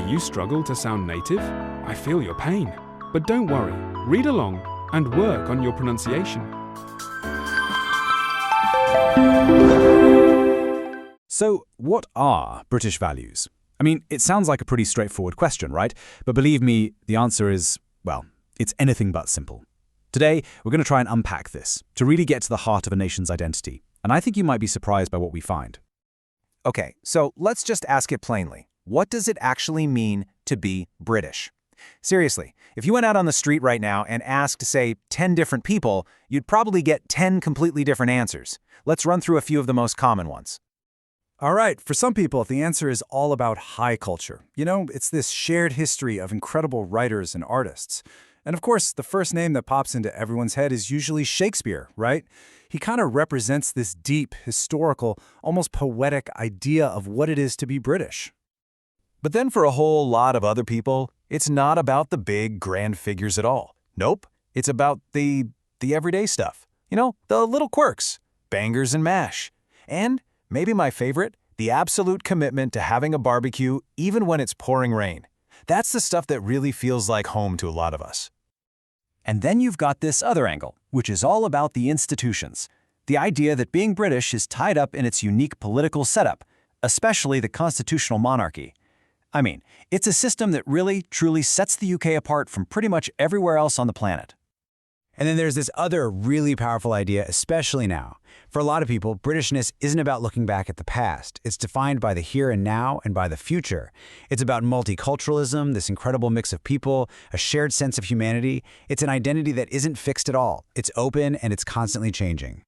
you struggle to sound native? I feel your pain. But don't worry, read along and work on your pronunciation. So, what are British values? I mean, it sounds like a pretty straightforward question, right? But believe me, the answer is, well, it's anything but simple. Today, we're going to try and unpack this to really get to the heart of a nation's identity. And I think you might be surprised by what we find. Okay, so let's just ask it plainly. What does it actually mean to be British? Seriously, if you went out on the street right now and asked, say, 10 different people, you'd probably get 10 completely different answers. Let's run through a few of the most common ones. All right, for some people, the answer is all about high culture. You know, it's this shared history of incredible writers and artists. And of course, the first name that pops into everyone's head is usually Shakespeare, right? He kind of represents this deep, historical, almost poetic idea of what it is to be British. But then for a whole lot of other people, it's not about the big, grand figures at all. Nope, it's about the everyday stuff. You know, the little quirks, bangers and mash. And maybe my favorite, the absolute commitment to having a barbecue even when it's pouring rain. That's the stuff that really feels like home to a lot of us. And then you've got this other angle, which is all about the institutions. The idea that being British is tied up in its unique political setup, especially the constitutional monarchy. I mean, it's a system that really, truly sets the UK apart from pretty much everywhere else on the planet. And then there's this other really powerful idea, especially now. For a lot of people, Britishness isn't about looking back at the past. It's defined by the here and now and by the future. It's about multiculturalism, this incredible mix of people, a shared sense of humanity. It's an identity that isn't fixed at all. It's open and it's constantly changing.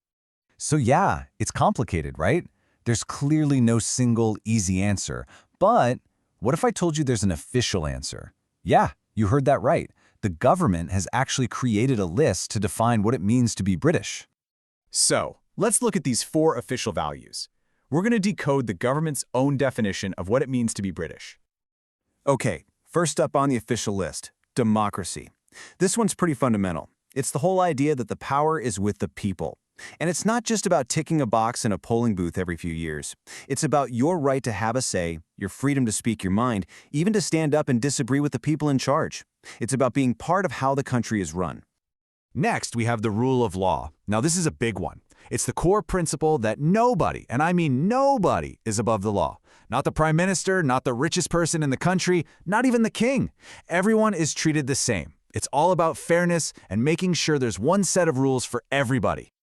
So yeah, it's complicated, right? There's clearly no single easy answer. But what if I told you there's an official answer? Yeah, you heard that right. The government has actually created a list to define what it means to be British. So, let's look at these 4 official values. We're going to decode the government's own definition of what it means to be British. Okay, first up on the official list, democracy. This one's pretty fundamental. It's the whole idea that the power is with the people. And it's not just about ticking a box in a polling booth every few years. It's about your right to have a say, your freedom to speak your mind, even to stand up and disagree with the people in charge. It's about being part of how the country is run. Next, we have the rule of law. Now, this is a big one. It's the core principle that nobody, and I mean nobody, is above the law. Not the prime minister, not the richest person in the country, not even the king. Everyone is treated the same. It's all about fairness and making sure there's one set of rules for everybody.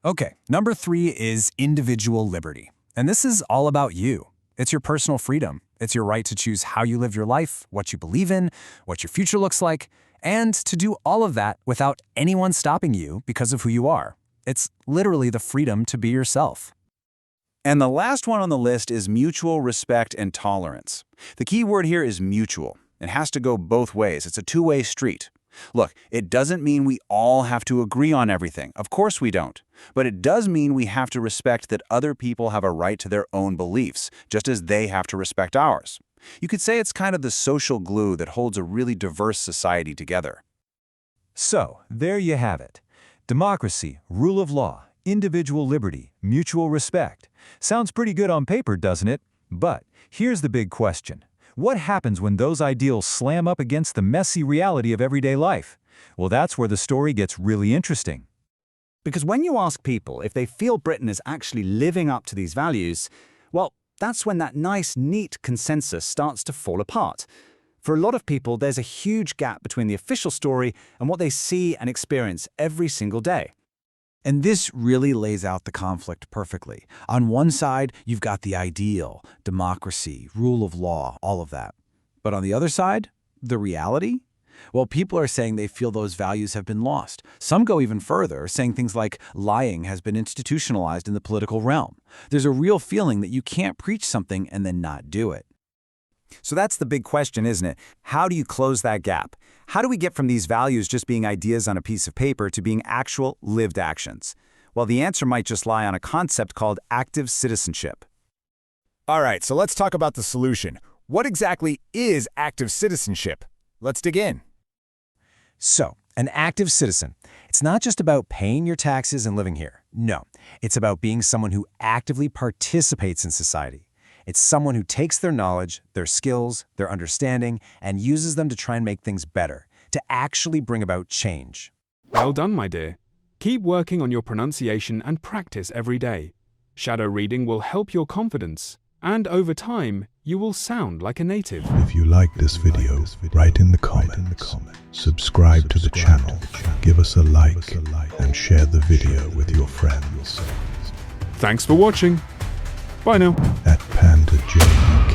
Okay, number 3 is individual liberty. And this is all about you. It's your personal freedom. It's your right to choose how you live your life, what you believe in, what your future looks like, and to do all of that without anyone stopping you because of who you are. It's literally the freedom to be yourself. And the last one on the list is mutual respect and tolerance. The key word here is mutual. It has to go both ways. It's a two-way street. Look, it doesn't mean we all have to agree on everything. Of course we don't. But it does mean we have to respect that other people have a right to their own beliefs, just as they have to respect ours. You could say it's kind of the social glue that holds a really diverse society together. So, there you have it. Democracy, rule of law, individual liberty, mutual respect. Sounds pretty good on paper, doesn't it? But here's the big question. What happens when those ideals slam up against the messy reality of everyday life? Well, that's where the story gets really interesting. Because when you ask people if they feel Britain is actually living up to these values, well, that's when that nice, neat consensus starts to fall apart. For a lot of people, there's a huge gap between the official story and what they see and experience every single day. And this really lays out the conflict perfectly. On one side, you've got the ideal, democracy, rule of law, all of that. But on the other side, the reality? Well, people are saying they feel those values have been lost. Some go even further, saying things like lying has been institutionalized in the political realm. There's a real feeling that you can't preach something and then not do it. So that's the big question, isn't it? How do you close that gap? How do we get from these values just being ideas on a piece of paper to being actual lived actions? Well, the answer might just lie on a concept called active citizenship. All right, so let's talk about the solution. What exactly is active citizenship? Let's dig in. So, an active citizen, it's not just about paying your taxes and living here. No, it's about being someone who actively participates in society. It's someone who takes their knowledge, their skills, their understanding, and uses them to try and make things better, to actually bring about change. Well done, my dear. Keep working on your pronunciation and practice every day. Shadow reading will help your confidence, and over time, you will sound like a native. If you like this video, write in the comments, subscribe to the channel, give us a like, and share the video with your friends. Thanks for watching. Bye now. @PandaJUK